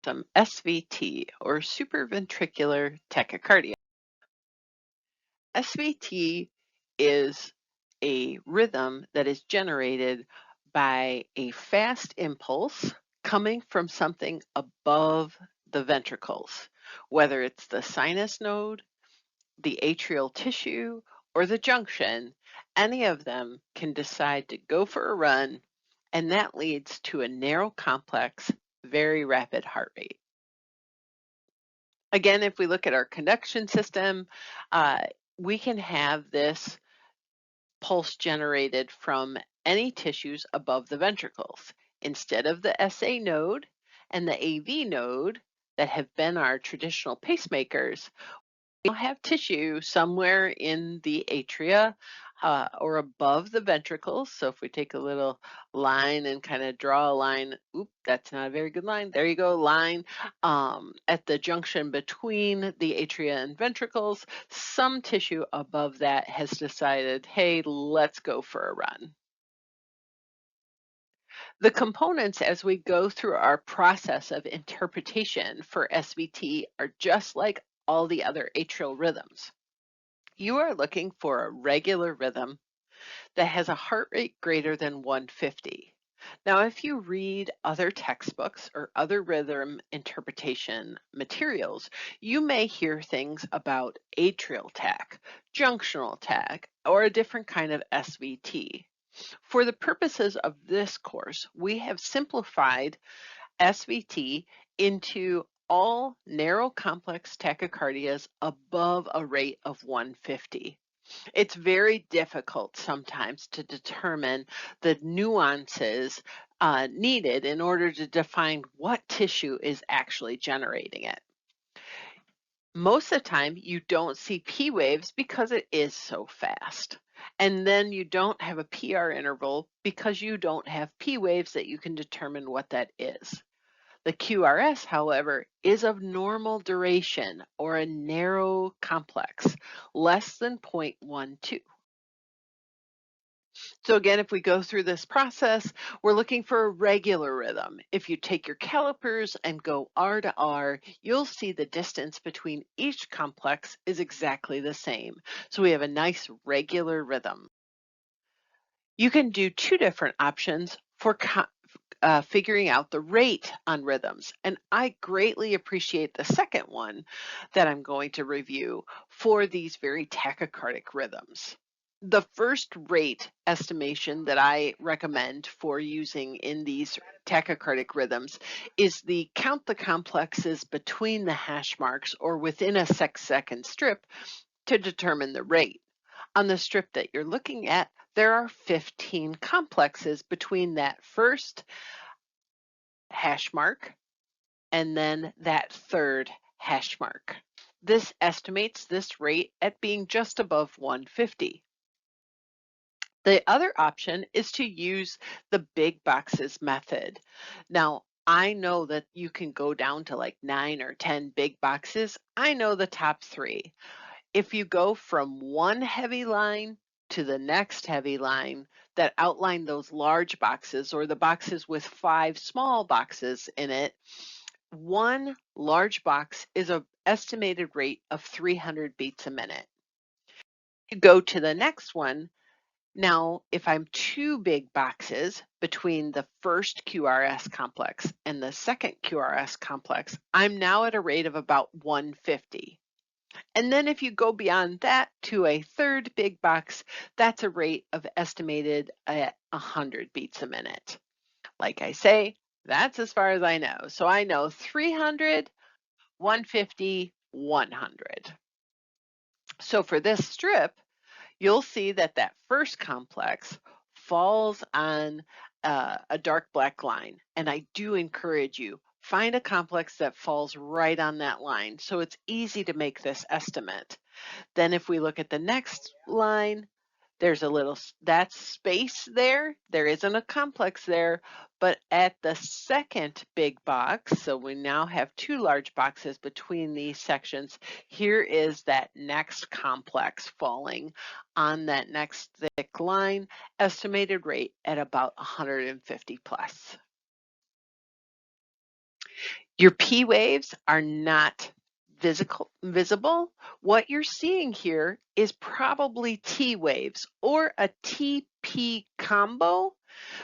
some SVT or supraventricular tachycardia. SVT is a rhythm that is generated by a fast impulse coming from something above the ventricles, whether it's the sinus node, the atrial tissue, or the junction. Any of them can decide to go for a run, and that leads to a narrow, complex, very rapid heart rate. Again, if we look at our conduction system, uh, we can have this pulse generated from any tissues above the ventricles. Instead of the SA node and the AV node that have been our traditional pacemakers, we now have tissue somewhere in the atria or above the ventricles. So if we take a little line and kind of draw a line, oop, that's not a very good line. There you go, line at the junction between the atria and ventricles. Some tissue above that has decided, hey, let's go for a run. The components as we go through our process of interpretation for SVT are just like all the other atrial rhythms. You are looking for a regular rhythm that has a heart rate greater than 150. Now, if you read other textbooks or other rhythm interpretation materials, you may hear things about atrial tach, junctional tach, or a different kind of SVT. For the purposes of this course, we have simplified SVT into all narrow complex tachycardias above a rate of 150. It's very difficult sometimes to determine the nuances needed in order to define what tissue is actually generating it. Most of the time, you don't see P waves because it is so fast. And then you don't have a PR interval because you don't have P waves that you can determine what that is. The QRS, however, is of normal duration or a narrow complex, less than 0.12. So again, if we go through this process, we're looking for a regular rhythm. If you take your calipers and go R to R, you'll see the distance between each complex is exactly the same. So we have a nice regular rhythm. You can do two different options for figuring out the rate on rhythms. And I greatly appreciate the second one that I'm going to review for these very tachycardic rhythms. The first rate estimation that I recommend for using in these tachycardic rhythms is the count the complexes between the hash marks or within a 6-second strip to determine the rate. On the strip that you're looking at, there are 15 complexes between that first hash mark and then that third hash mark. This estimates this rate at being just above 150. The other option is to use the big boxes method. Now, I know that you can go down to like 9 or 10 big boxes. I know the top 3. If you go from one heavy line to the next heavy line that outline those large boxes or the boxes with 5 small boxes in it, one large box is an estimated rate of 300 beats a minute. You go to the next one. Now, if I'm 2 big boxes between the first QRS complex and the second QRS complex, I'm now at a rate of about 150. And then if you go beyond that to a third big box, that's a rate of estimated at 100 beats a minute. Like I say, that's as far as I know. So I know 300, 150, 100. So for this strip, you'll see that that first complex falls on a dark black line. And I do encourage you, find a complex that falls right on that line. So it's easy to make this estimate. Then if we look at the next line, there's a little, that space there, there isn't a complex there, but at the second big box, so we now have 2 large boxes between these sections, here is that next complex falling on that next thick line, estimated rate at about 150 plus. Your P waves are not visible. What you're seeing here is probably T waves or a TP combo,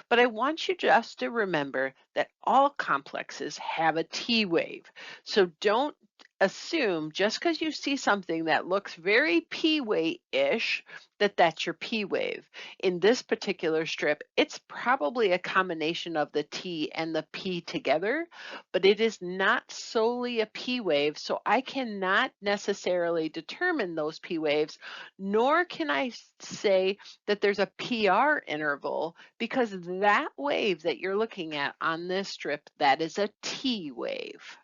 but I want you just to remember that all complexes have a T wave. So don't assume just because you see something that looks very P wave-ish that that's your P wave. In this particular strip, it's probably a combination of the T and the P together, but it is not solely a P wave, so I cannot necessarily determine those P waves, nor can I say that there's a PR interval, because that wave that you're looking at on this strip, that is a T wave.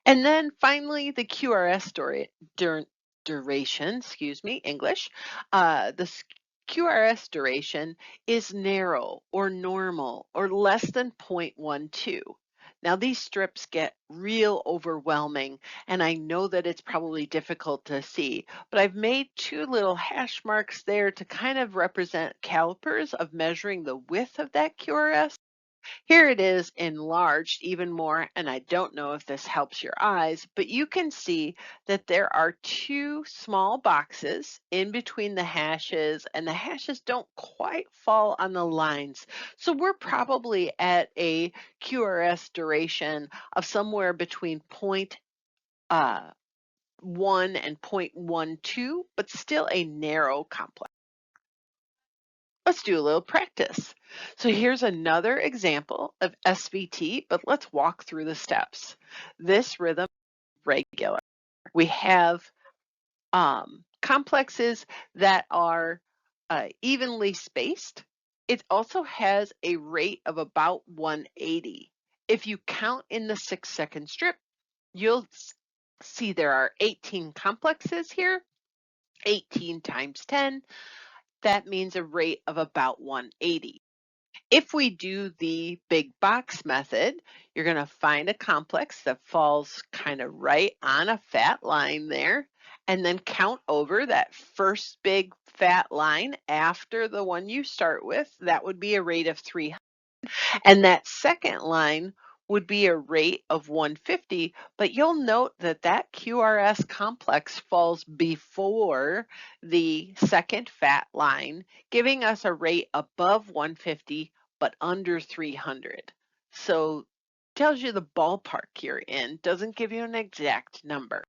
And then finally, the QRS duration, excuse me, English. The QRS duration is narrow or normal or less than 0.12. Now these strips get real overwhelming, and I know that it's probably difficult to see, but I've made two little hash marks there to kind of represent calipers of measuring the width of that QRS. Here it is enlarged even more, and I don't know if this helps your eyes, but you can see that there are two small boxes in between the hashes, and the hashes don't quite fall on the lines. So we're probably at a QRS duration of somewhere between 0.1 and 0.12, but still a narrow complex. Let's do a little practice. So here's another example of SVT, but let's walk through the steps. This rhythm is regular. We have complexes that are evenly spaced. It also has a rate of about 180. If you count in the 6-second strip, you'll see there are 18 complexes here. 18 times 10, that means a rate of about 180. If we do the big box method, you're going to find a complex that falls kind of right on a fat line there, and then count over that first big fat line after the one you start with. That would be a rate of 300. And that second line would be a rate of 150, but you'll note that that QRS complex falls before the second fat line, giving us a rate above 150, but under 300. So tells you the ballpark you're in, doesn't give you an exact number.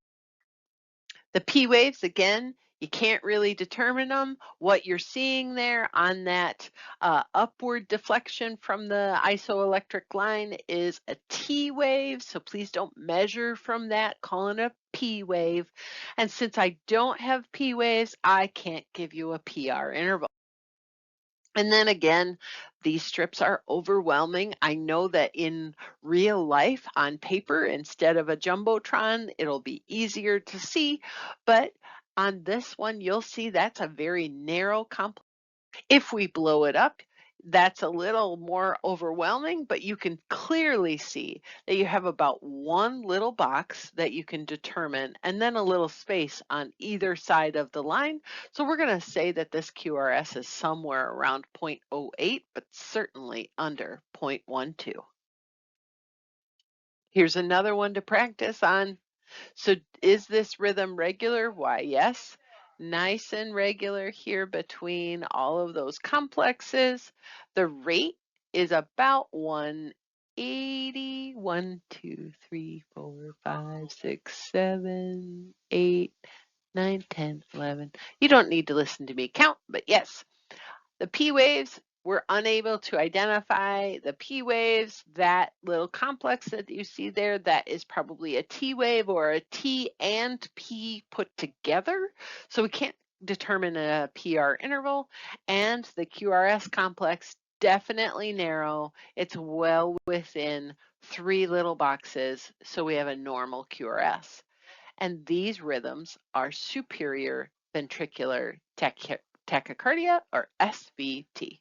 The P waves, again, you can't really determine them. What you're seeing there on that upward deflection from the isoelectric line is a T wave, so please don't measure from that, calling it a P wave. And since I don't have P waves, I can't give you a PR interval. And then again, these strips are overwhelming. I know that in real life on paper, instead of a Jumbotron, it'll be easier to see, but on this one, you'll see that's a very narrow complex. If we blow it up, that's a little more overwhelming, but you can clearly see that you have about one little box that you can determine, and then a little space on either side of the line. So we're going to say that this QRS is somewhere around 0.08, but certainly under 0.12. Here's another one to practice on. So is this rhythm regular? Why, yes. Nice and regular here between all of those complexes. The rate is about 180. 1, 2, 3, 4, 5, 6, 7, 8, 9, 10, 11. You don't need to listen to me count, but yes, the P waves, we're unable to identify the P waves. That little complex that you see there, that is probably a T wave or a T and P put together. So we can't determine a PR interval. And the QRS complex, definitely narrow. It's well within 3 little boxes. So we have a normal QRS. And these rhythms are superior ventricular tachycardia, or SVT.